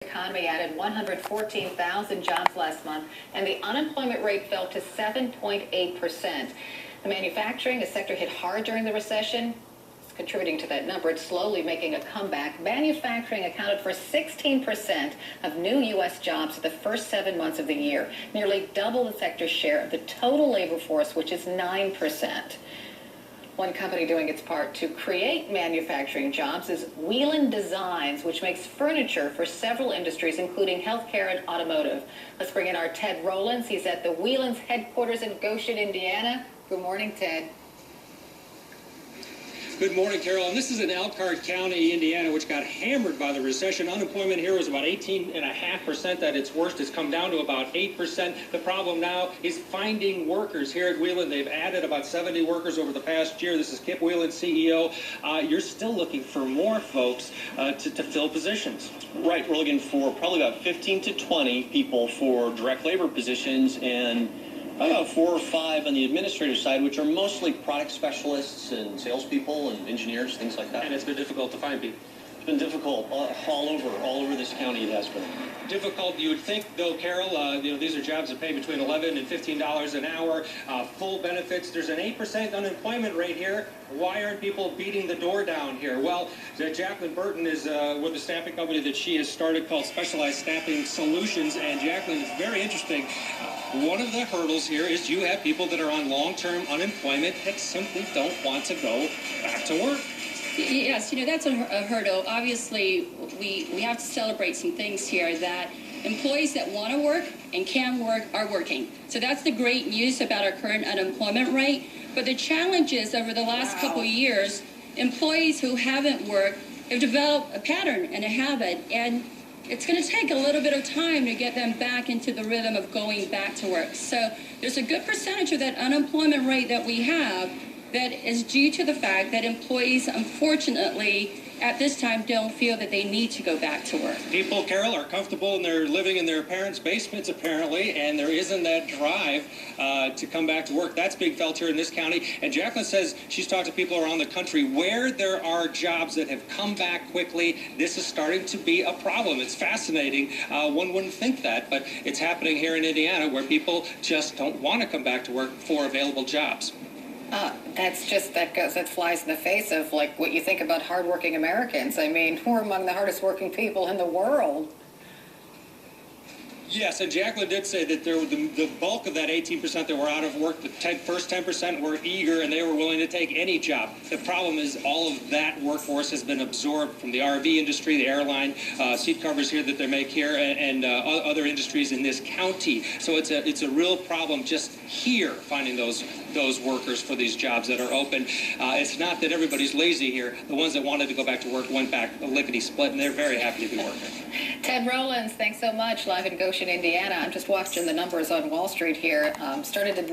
economy added 114,000 jobs last month, and the unemployment rate fell to 7.8%. The manufacturing, a sector hit hard during the recession, is contributing to that number. It's slowly making a comeback. Manufacturing accounted for 16% of new U.S. jobs for the first 7 months of the year, nearly double the sector's share of the total labor force, which is 9%. One company doing its part to create manufacturing jobs is Wieland Designs, which makes furniture for several industries, including healthcare and automotive. Let's bring in our Ted Rowlands. He's at the Wieland's headquarters in Goshen, Indiana. Good morning, Ted. Good morning, Carol. And this is in Elkhart County, Indiana, which got hammered by the recession. Unemployment here was about 18.5% at its worst. It's come down to about 8%. The problem now is finding workers here at Wieland. They've added about 70 workers over the past year. This is Kip Wieland, CEO. You're still looking for more folks to fill positions. Right. We're looking for probably about 15 to 20 people for direct labor positions, and about 4 or 5 on the administrative side, which are mostly product specialists and salespeople and engineers, things like that. And it's been difficult to find people. It's been difficult all over this county. It has been difficult. You would think, though, Carol, these are jobs that pay between $11 and $15 an hour, full benefits. There's an 8% unemployment rate here. Why aren't people beating the door down here? Well, Jacqueline Burton is with a staffing company that she has started called Specialized Staffing Solutions. And Jacqueline, it's very interesting. One of the hurdles here is you have people that are on long-term unemployment that simply don't want to go back to work. Yes, that's a hurdle. Obviously, we have to celebrate some things here, that employees that want to work and can work are working. So that's the great news about our current unemployment rate. But the challenge is, over the last couple of years, employees who haven't worked have developed a pattern and a habit, and it's going to take a little bit of time to get them back into the rhythm of going back to work. So there's a good percentage of that unemployment rate that we have that is due to the fact that employees, unfortunately, at this time don't feel that they need to go back to work. People, Carol, are comfortable and they're living in their parents' basements, apparently, and there isn't that drive to come back to work. That's being felt here in this county. And Jacqueline says she's talked to people around the country where there are jobs that have come back quickly. This is starting to be a problem. It's fascinating. One wouldn't think that, but it's happening here in Indiana where people just don't want to come back to work for available jobs. That flies in the face of like what you think about hardworking Americans. I mean, we're among the hardest working people in the world. Yes, and Jacqueline did say that the bulk of that 18% that were out of work, the first 10% were eager and they were willing to take any job. The problem is all of that workforce has been absorbed from the RV industry, the airline, seat covers here that they make here, and other industries in this county. So it's a real problem just here finding those workers for these jobs that are open. It's not that everybody's lazy here. The ones that wanted to go back to work went back lickety-split, and they're very happy to be working. Ted Rowlands, thanks so much. Live in Goshen, Indiana. I'm just watching the numbers on Wall Street here. Started to